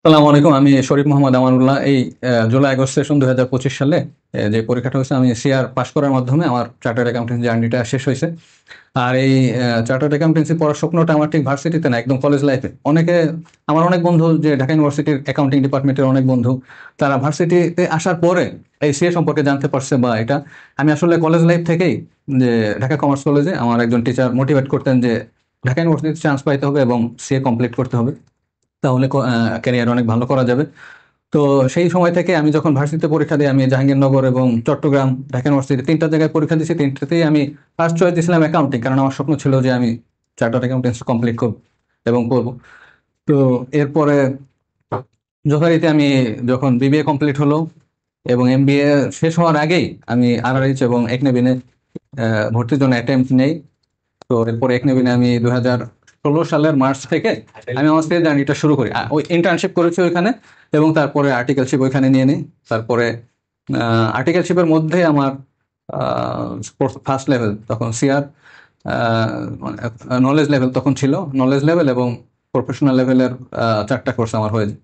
আসসালামু আলাইকুম। আমি শরীফ মোহাম্মদ আমানুল্লাহ। এই জুলাই আগস্ট সেশন 2025 সালে যে পরীক্ষাটা হয়েছে, আমি সিআর পাশ করার মাধ্যমে আমার চার্টার্ড অ্যাকাউন্টেন্সি জার্নিটা শেষ হয়েছে। আর এই চার্টার্ড অ্যাকাউন্টেন্সি পড়ার স্বপ্নটা আমার ঠিক ভার্সিটিতে না, একদম কলেজ লাইফে। আমার অনেক বন্ধু, যে ঢাকা ইউনিভার্সিটির অ্যাকাউন্টিং ডিপার্টমেন্টের অনেক বন্ধু, তারা ভার্সিটিতে আসার পরে এই সিএ সম্পর্কে জানতে পারছে। বা এটা আমি আসলে কলেজ লাইফ থেকেই, যে ঢাকা কমার্স কলেজে আমার একজন টিচার মোটিভেট করতেন যে ঢাকা ইউনিভার্সিটিতে চান্স পাইতে হবে এবং সিএ কমপ্লিট করতে হবে, তাহলে ক্যারিয়ার অনেক ভালো করা যাবে। তো সেই সময় থেকে আমি যখন ভার্সিটিতে পরীক্ষা দিই, আমি জাহাঙ্গীরনগর এবং চট্টগ্রাম, ঢাকা ইউনিভার্সিটি, তিনটা জায়গায় পরীক্ষা দিয়েছি। তিনটাতেই আমি ফার্স্ট চয়েস দিয়েছিলাম অ্যাকাউন্টিং, কারণ আমার স্বপ্ন ছিল যে আমি চার্টার্ড অ্যাকাউন্টেন্সি কমপ্লিট করব এবং করব। তো এরপরে যথারীতি আমি যখন বিবিএ কমপ্লিট হলো এবং এমবিএ শেষ হওয়ার আগেই আমি আরআরএইচ এবং একনেবিনে ভর্তির জন্য অ্যাটেম্পট নেই। তো এরপরে একনেবিনে আমি 2016 সালের মার্চ থেকে আমি আমার স্টেজ জার্নিটা শুরু করি। ওই ইন্টার্নশিপ করেছি ওইখানে, এবং তারপরে আর্টিকেলশিপ ওইখানে নিয়ে নিই। তারপরে আর্টিকেলশিপের মধ্যে আমার ফার্স্ট লেভেল তখন সিআর নলেজ লেভেল তখন ছিল, নলেজ লেভেল এবং প্রফেশনাল লেভেলের চারটা কোর্স আমার হয়ে যায়।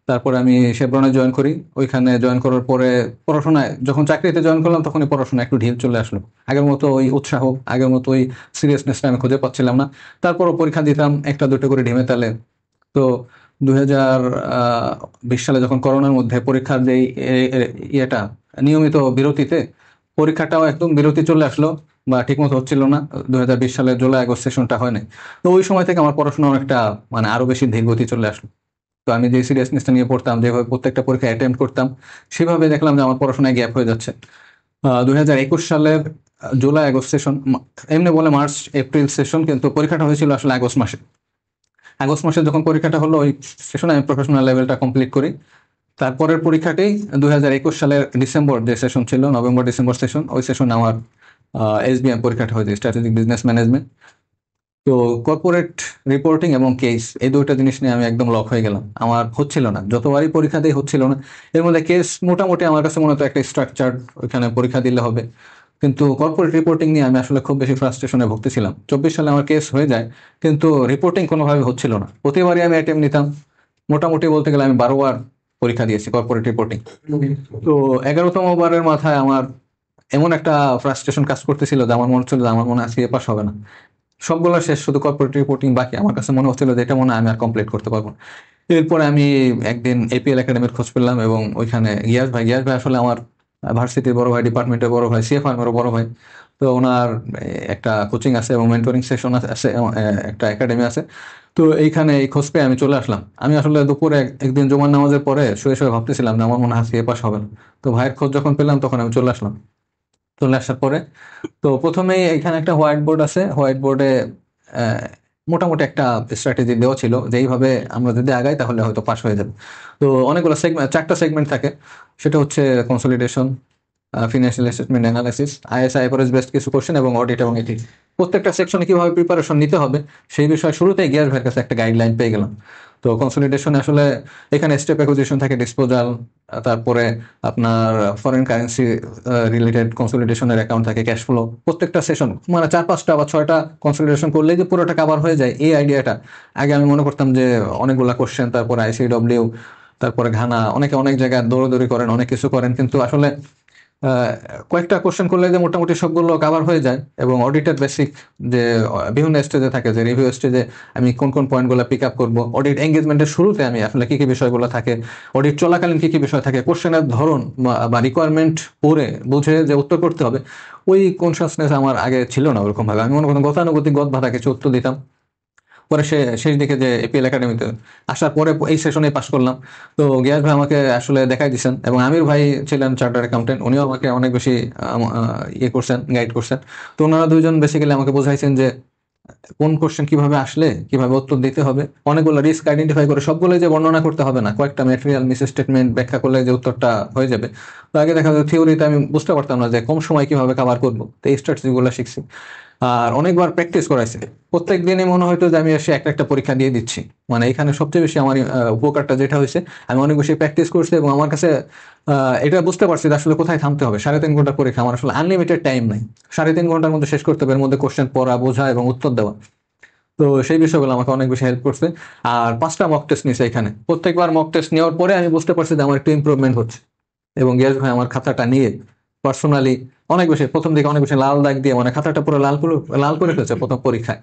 তারপরে আমি শেভরনে জয়েন করি। ওইখানে জয়েন করার পরে পড়াশোনায়, যখন চাকরিতে জয়েন করলাম তখনই পড়াশোনা একটু ঢিল চলে আসলো। আগের মতো ওই উৎসাহ, আগের মতো ওই সিরিয়াসনেসটা আমি খুঁজে পাচ্ছিলাম না। তারপরও পরীক্ষা দিতাম একটা দুটো করে ঢিমে তালে। তো 2020 সালে যখন করোনার মধ্যে পরীক্ষার যে ইয়েটা, নিয়মিত বিরতিতে পরীক্ষাটাও একদম বিরতি চলে আসলো, বা ঠিকমতো হচ্ছিল না। 2020 সালের জুলাই আগস্ট সেশনটা হয় নাই। তো ওই সময় থেকে আমার পড়াশোনা অনেকটা, মানে আরো বেশি ধীর গতি চলে আসলো। তো আমি যে সিরিয়াসনেসটা নিয়ে পড়তাম, যেভাবে প্রত্যেকটা পরীক্ষা অ্যাটেম্প্ট করতাম, সেভাবে দেখলাম যে আমার পড়াশোনায় গ্যাপ হয়ে যাচ্ছে। 2021 সালের জুলাই আগস্ট সেশন, এমনি বলে মার্চ এপ্রিল সেশন, কিন্তু পরীক্ষাটা হয়েছিল আসলে আগস্ট মাসে। আগস্ট মাসে যখন পরীক্ষাটা হলো, ওই সেশনে আমি প্রফেশনাল লেভেলটা কমপ্লিট করি। তারপরের পরীক্ষাতেই 2021 সালের ডিসেম্বর যে সেশন ছিল, নভেম্বর ডিসেম্বর সেশন, ওই সেশন আমার এসবিএম পরীক্ষাটা হয়েছে, স্ট্র্যাটেজিক বিজনেস ম্যানেজমেন্ট। তো কর্পোরেট রিপোর্টিং এবং কেস, এই দুইটা জিনিস নিয়ে আমি একদম লক হয়ে গেলাম। আমার হচ্ছিল না, যতবারই পরীক্ষা দিয়ে হচ্ছিল না। এর মধ্যে কেস মোটামুটি আমার কাছে মনে হতো একটা স্ট্রাকচার, ওইখানে পরীক্ষা দিলে হবে। কিন্তু কর্পোরেট রিপোর্টিং নিয়ে আমি আসলে খুব বেশি ফ্রাস্ট্রেশনে ভুগতেছিলাম। 24 সালে আমার কেস হয়ে যায়, কিন্তু রিপোর্টিং কোনোভাবে হচ্ছিল না। প্রতিবারই আমি অ্যাটেম্প নিতাম। মোটামুটি বলতে গেলে আমি 12 বার পরীক্ষা দিয়েছি কর্পোরেট রিপোর্টিং। তো 11তম বারের মাথায় আমার এমন একটা ফ্রাস্ট্রেশন কাজ করতেছিল যে আমার মনে হচ্ছিল যে আমার মনে হয় আজকে পাস হবে না। সবগুলো শেষ, শুধু কর্পোরেট রিপোর্টিং বাকি। আমার কাছে মনে হচ্ছিল যে এটা মনে হয় আমি আর কমপ্লিট করতে পারবো না। এরপরে আমি একদিন এপিএল একাডেমির খোঁজ পেলাম, এবং ওইখানে গিয়াস ভাই আসলে আমার ভার্সিটির বড় ভাই, ডিপার্টমেন্টের বড় ভাই, সিএ ফার্মেরও বড় ভাই। তো ওনার একটা কোচিং আছে এবং মেন্টরিং সেশন আছে, একটা একাডেমি আছে। তো এইখানে এই খোঁজ পেয়ে আমি চলে আসলাম। আমি আসলে দুপুরে একদিন জুমার নামাজের পরে শুয়ে শুয়ে ভাবতেছিলাম যে আমার মনে হয় সিএ পাস হবে না। তো ভাইয়ের খোঁজ যখন পেলাম তখন আমি চলে আসলাম। চলে আসার পরে তো প্রথমেই এখানে একটা হোয়াইট বোর্ড আছে, হোয়াইট বোর্ডে মোটামুটি একটা স্ট্র্যাটেজি দেওয়া ছিল যে এইভাবে আমরা যদি আগাই তাহলে হয়তো পাস হয়ে যাবে। তো অনেকগুলো সেগমেন্ট, চারটা সেগমেন্ট থাকে। সেটা হচ্ছে consolidation, financial statement analysis, ISI IFRS based কিছু কোশ্চেন, এবং অডিট এবং এথিক্স। প্রত্যেকটা সেকশনে কিভাবে প্রিপারেশন নিতে হবে সেই বিষয়ে শুরুতেই গিয়াস ভাইয়ের কাছে একটা গাইডলাইন পেয়ে গেলাম। তো কনসলিডেশনে আসলে এখানে স্টেপ অ্যাকুইজিশন থাকে, ডিসপোজাল, তারপরে আপনার ফরেন কারেন্সি রিলেটেড কনসলিডেশনের অ্যাকাউন্ট থাকে, ক্যাশ ফ্লো। প্রত্যেকটা সেশন মানে 4-5টা বা 6টা কনসলিডেশন করলেই যে পুরোটা কাভার হয়ে যায়, এই আইডিয়াটা আগে আমি মনে করতাম যে অনেকগুলা কোশ্চেন, তারপরে আইসিডব্লিউ, তারপরে ঘানা, অনেকে অনেক জায়গায় দৌড়াদৌড়ি করেন, অনেক কিছু করেন, কিন্তু আসলে কয়েকটা কোশ্চেন করলে যে মোটামুটি সবগুলো কাভার হয়ে যায়। এবং অডিটের বেসিক যে বিভিন্ন স্টেজে থাকে, যে রিভিউ স্টেজে আমি কোন কোন পয়েন্টগুলো পিক আপ করবো, অডিট এঙ্গেজমেন্টের শুরুতে আমি আসলে কি কি বিষয়গুলো থাকে, অডিট চলাকালীন কি কি বিষয় থাকে, কোশ্চেনের ধরন বা রিকোয়ারমেন্ট পড়ে বুঝে যে উত্তর করতে হবে, ওই কনসিয়াসনেস আমার আগে ছিল না ওরকম ভাবে। আমি মনে করতাম গতানুগতিক গদবাধা কিছু উত্তর দিতাম। পরে শেষ দিকে যে এপিএল একাডেমিতে আসার পরে এই সেশনে পাশ করলাম। তো গিয়াস ভাই আমাকে আসলে দেখাই দিচ্ছেন, এবং আমির ভাই ছিলেন চার্টার্ড অ্যাকাউন্টেন্ট, উনিও আমাকে অনেক বেশি ইয়ে করছেন, গাইড করছেন। তো ওনারা দুইজন বেসিক্যালি আমাকে বোঝাইছেন যে কোন কোশ্চেন কিভাবে আসলে কিভাবে উত্তর দিতে হবে। অনেকগুলো রিস্ক আইডেন্টিফাই করে, সবগুলো যে বর্ণনা করতে হবে না, কয়েকটা ম্যাটেরিয়াল মিস স্টেটমেন্ট ব্যাখ্যা করলে যে উত্তরটা হয়ে যাবে। তো আগে দেখা যায় থিওরিতে আমি বুঝতে পারতাম না যে কম সময় কিভাবে কভার করবো। তো এই স্ট্র্যাটেজিগুলো শিখছি, আর অনেকবার প্র্যাকটিস করাইছে। প্রত্যেক দিনই মনে হয়তো যে আমি এসে একটা একটা পরীক্ষা দিয়ে দিচ্ছি। মানে এখানে সবচেয়ে বেশি আমার উপকারটা যেটা হয়েছে, আমি অনেক বেশি প্র্যাকটিস করছি, এবং আমার কাছে এটা বুঝতে পারছি যে আসলে কোথায় থামতে হবে। 3.5 ঘন্টা পরীক্ষা, আমার আসলে আনলিমিটেড টাইম নাই। 3.5 ঘন্টার মধ্যে শেষ করতে হবে, এর মধ্যে কোশ্চেন পড়া, বোঝা এবং উত্তর দেওয়া। তো সেই বিষয়গুলো আমাকে অনেক বেশি হেল্প করছে। আর 5টা মক টেস্ট নিয়েছে এখানে। প্রত্যেকবার মক টেস্ট নেওয়ার পরে আমি বুঝতে পারছি যে আমার একটু ইমপ্রুভমেন্ট হচ্ছে, এবং গিয়াস ভাই আমার খাতাটা নিয়ে পার্সোনালি অনেক বেশি, প্রথম দিকে অনেক বেশি লাল দাগ দিয়ে, মানে খাতাটা পুরো লাল করে ফেলছে প্রথম পরীক্ষায়,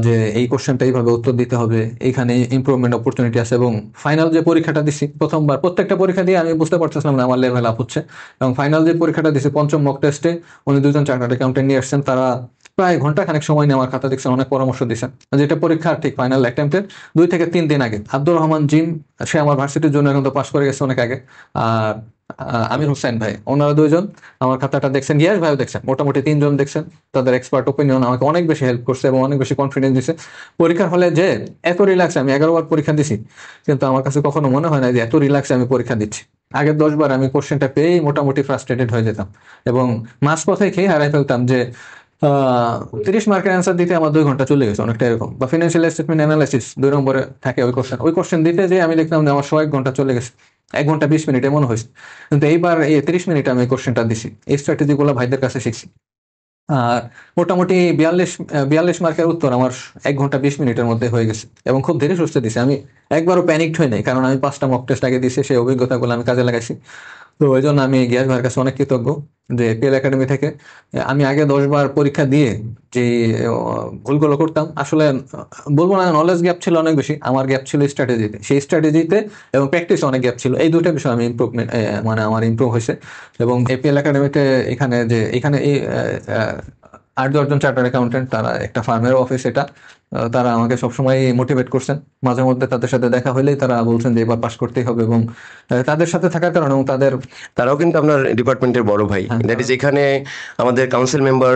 যে এই কোশ্চেনটা এইভাবে উত্তর দিতে হবে, এইখানে ইমপ্রুভমেন্ট অপরচুনিটি আছে। এবং ফাইনাল যে পরীক্ষাটা দিছি প্রথমবার, প্রত্যেকটা পরীক্ষা দিয়ে আমি বুঝতে পারতেছিলাম না আমার লেভেল আপ হচ্ছে। এবং ফাইনাল যে পরীক্ষাটা দিছি পঞ্চম মক টেস্টে, উনি দুজন চার্টার্ড অ্যাকাউন্টেন্ট নিয়ে আসছেন, তারা প্রায় ঘন্টা খানেক সময় নিয়ে আমার খাতা দেখছেন, অনেক পরামর্শ দিচ্ছেন। যেটা পরীক্ষার ঠিক ফাইনাল অ্যাটেম্পটের 2 থেকে 3 দিন আগে আব্দুর রহমান জিম, সে আমার ভার্সিটির জন্য এখন তো পাশ করে গেছে অনেক আগে, আর আমির হোসেন ভাই, ওনারা দুইজন আমার খাতাটা দেখছেন, গিয়াস ভাইও দেখছেন, মোটামুটি 3 জন দেখছেন। তাদের এক্সপার্ট ওপিনিয়ন আমাকে অনেক বেশি হেল্প করছে এবং অনেক বেশি কনফিডেন্স দিছে। পরীক্ষার হলে যে এত রিল্যাক্স, আমি 11বার পরীক্ষা দিছি, কিন্তু আমার কাছে কখনো মনে হয় না যে এত রিল্যাক্সে আমি পরীক্ষা দিচ্ছি। আগের 10বার আমি কোশ্চেনটা পেয়েই মোটামুটি ফ্রাস্ট্রেটেড হয়ে যেতাম, এবং মাঝ পথে খেয়ে হারাই ফেলতাম যে 30 মার্কের অ্যান্সার দিতে আমার 2 ঘন্টা চলে গেছে, অনেকটা এরকম। বা ফিনান্সিয়াল স্টেটমেন্ট অ্যানালাইসিস 2 নম্বরে থাকে ওই কোশ্চেন দিতে যে আমি দেখলাম যে আমার 101 ঘন্টা চলে গেছে, 1 ঘন্টা 20 মিনিট এমন হয়েছে। কিন্তু এইবার এই 30 মিনিট আমি কোশ্চেনটা দিছি, এই স্ট্র্যাটেজি গুলো ভাইদের কাছে শিখছি। আর মোটামুটি 42 মার্কের উত্তর আমার 1 ঘন্টা 20 মিনিটের মধ্যে হয়ে গেছে, এবং খুব ধীরে সুস্থে দিছে। আমি একবারও প্যানিকড হই নাই, কারণ আমি 5টা মক টেস্ট আগে দিছি, সেই অভিজ্ঞতাগুলো আমি কাজে লাগাইছি। তো এই জন্য আমি গিয়াস ভাইয়ের কাছে অনেক কৃতজ্ঞ যে পিএল একাডেমি থেকে আমি আগে 10বার পরীক্ষা দিয়ে যে ভুলগুলো করতাম, আসলে বলবো না নলেজ গ্যাপ ছিল অনেক বেশি, আমার গ্যাপ ছিল স্ট্র্যাটেজিতে, সেই স্ট্র্যাটেজিতে এবং প্র্যাকটিসে অনেক গ্যাপ ছিল। এই দুটো বিষয় আমি ইমপ্রুভমেন্ট, মানে আমার ইমপ্রুভ হয়েছে। এবং এপিএল একাডেমিতে এখানে এই 8-10 জন চার্টার্ড অ্যাকাউন্টেন্ট, তারা একটা ফার্মের অফিস, এটা তারা আমাকে সবসময় মোটিভেট করছেন। মাঝে মধ্যে তাদের সাথে দেখা হলেই তারা বলছেন যে এবার পাস করতেই হবে, এবং তাদের সাথে থাকার কারণে এবং তারাও কিন্তু আপনার ডিপার্টমেন্টের বড় ভাই। হ্যাঁ, দ্যাট ইজ এখানে আমাদের কাউন্সিল মেম্বার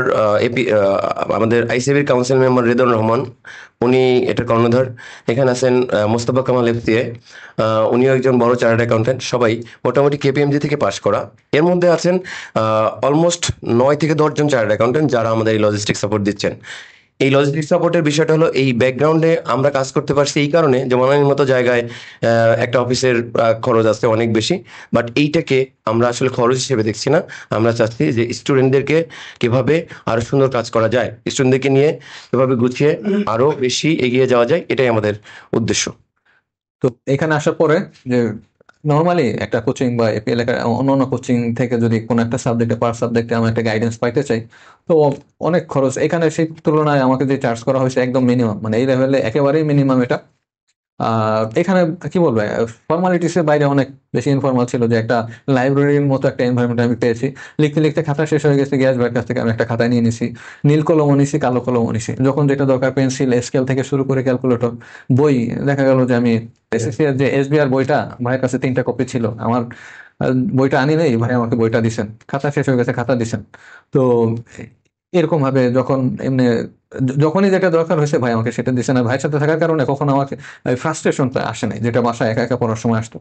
আমাদের আইসিবির কাউন্সিল মেম্বার রেদুর রহমান, উনি এটার কর্ণধার। এখানে আছেন মোস্তফা কামাল এফসিএ, উনিও একজন বড় চার্টার্ড অ্যাকাউন্টেন্ট। সবাই মোটামুটি কেপিএমজি থেকে পাশ করা। এর মধ্যে আছেন অলমোস্ট 9 থেকে 10 জন চার্টার্ড অ্যাকাউন্টেন্ট যারা আমাদের এই লজিস্টিক সাপোর্ট দিচ্ছেন। এই লজিস্টিক সাপোর্টের বিষয়টা হলো, এই ব্যাকগ্রাউন্ডে আমরা কাজ করতে পারছি এই কারণে যে মনের মতো জায়গায় একটা অফিসের খরচ আছে অনেক বেশি, বাট এইটাকে আমরা আসলে খরচ হিসেবে দেখছি না। আমরা চাচ্ছি যে স্টুডেন্টদেরকে কিভাবে আরো সুন্দর কাজ করা যায়, স্টুডেন্টদেরকে নিয়ে কিভাবে গুছিয়ে আরো বেশি এগিয়ে যাওয়া যায়, এটাই আমাদের উদ্দেশ্য। তো এখানে আসার পরে যে নর্মালি একটা কোচিং বা এপিএল অন্যান্য কোচিং থেকে যদি কোনো একটা সাবজেক্টে, পার সাবজেক্টে আমি একটা গাইডেন্স পাইতে চাই, তো অনেক খরচ। এখানে সেই তুলনায় আমাকে যে চার্জ করা হয়েছে একদম মিনিমাম, মানে এই লেভেলে একেবারেই মিনিমাম এটা। আর এখানে কি বলবো, ফর্মালিটিস এর বাইরে অনেক বেশি ইনফর্মাল ছিল, যে একটা লাইব্রেরির মতো একটা এনভায়রনমেন্ট আমি পেয়েছি। লিখতে লিখতে খাতা শেষ হয়ে গেছে, গ্যাস ভাইয়ের কাছ থেকে আমি একটা খাতা নিয়ে নিছি, নীল কলমও নিছি, কালো কলমও নিছি, যখন যেটা দরকার পেন্সিল, স্কেল থেকে শুরু করে ক্যালকুলেটর, বই। দেখা গেল যে আমি এসএসসি এর যে এসবিআর বইটা ভাইয়ের কাছে 3টা কপি ছিল, আমার বইটা আনি নেই, ভাই আমাকে বইটা দিছেন, খাতা শেষ হয়ে গেছে খাতা দিছেন। তো এরকম ভাবে যখন এমনি যখনই যেটা দরকার হয়েছে ভাই আমাকে সেটা দিছে না। ভাইয়ের সাথে থাকার কারণে কখনো আমাকে ফ্রাস্ট্রেশনটা আসে নাই, যেটা বাসায় একা একা পড়ার সময় আসতো।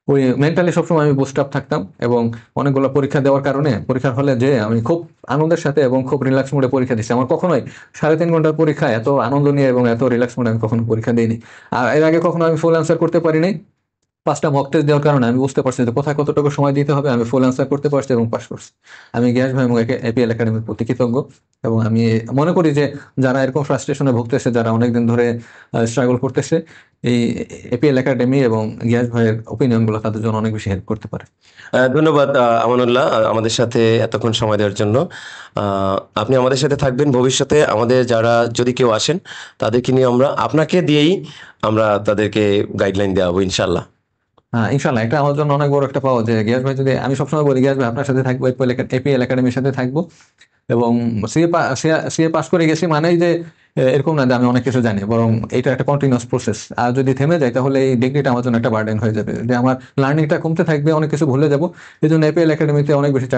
ওই মেন্টালি সবসময় আমি বুস্ট আপ থাকতাম, এবং অনেকগুলো পরীক্ষা দেওয়ার কারণে পরীক্ষার হলে যে আমি খুব আনন্দের সাথে এবং খুব রিল্যাক্স মোডে পরীক্ষা দিচ্ছি। আমার কখনোই 3.5 ঘন্টার পরীক্ষা এত আনন্দ নিয়ে এবং এত রিল্যাক্স মোডে আমি কখনো পরীক্ষা দিইনি। আর এর আগে কখনো আমি ফুল অ্যান্সার করতে পারিনি। 5টা মক টেস্ট দেওয়ার কারণে আমি বুঝতে পারছি যে কোথায় কতটুকু সময় দিতে হবে, আমি ফুল অ্যান্সার করতে পারছি এবং পাস করছি। আমি গিয়াস ভাই এবং এপিএল একাডেমির প্রতি কৃতজ্ঞ। এবং আমি মনে করি যে যারা এরকম ফ্রাস্ট্রেশনে ভুগতেছে, যারা অনেকদিন ধরে স্ট্রাগল করতেছে, এই এপিএল একাডেমি এবং গিয়াস ভাইয়ের ওপিনিয়ন গুলো তাদের জন্য অনেক বেশি হেল্প করতে পারে। ধন্যবাদ আমানুল্লাহ, আমাদের সাথে এতক্ষণ সময় দেওয়ার জন্য। আপনি আমাদের সাথে থাকবেন ভবিষ্যতে। আমাদের যারা যদি কেউ আসেন, তাদেরকে নিয়ে আমরা আপনাকে দিয়েই আমরা তাদেরকে গাইডলাইন দেওয়াবো ইনশাল্লাহ। হ্যাঁ, ইনশাল্লাহ, এটা আমার জন্য অনেক বড় একটা পাওয়া, যে গিয়াস ভাই যদি, আমি সবসময় বলি গিয়াস ভাই আপনার সাথে থাকবো, এপিএল একাডেমির সাথে থাকবো। এবং সিএ পাস করে গেছি মানেই যে এরকম না যে আমি অনেক কিছু জানি, বরং এটা একটা কন্টিনিউয়াস প্রসেস। আর যদি থেমে যায় তাহলে এই ডিগ্রিটা আমার জন্য একটা বার্ডেন হয়ে যাবে, যে আমার লার্নিংটা কমতে থাকবে, অনেক কিছু ভুলে যাবো। এই জন্য এপিএল একাডেমিতে অনেক বেশি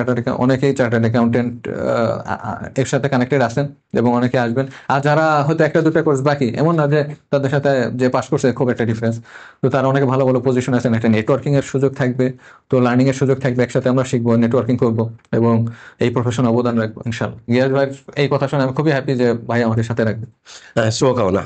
অনেকেই চার্টার্ড অ্যাকাউন্টেন্ট এর সাথে কানেক্টেড আছেন, এবং অনেকে আসবেন। আর যারা হয়তো 1-2টা কোর্স বাকি, এমন না যে তাদের সাথে যে পাস করছে খুব একটা ডিফারেন্স, তো তারা অনেক ভালো ভালো পজিশন আছেন। একটা নেটওয়ার্কিং এর সুযোগ থাকবে, তো লার্নিং এর সুযোগ থাকবে, একসাথে আমরা শিখবো, নেটওয়ার্কিং করবো, এবং এই প্রফেশনে অবদান রাখবো ইনশাল্লাহ। গিয়াস ভাই এই কথা শুনে আমি খুবই হ্যাপি যে ভাই আমাদের সাথে রাখবে। শুভকামনা।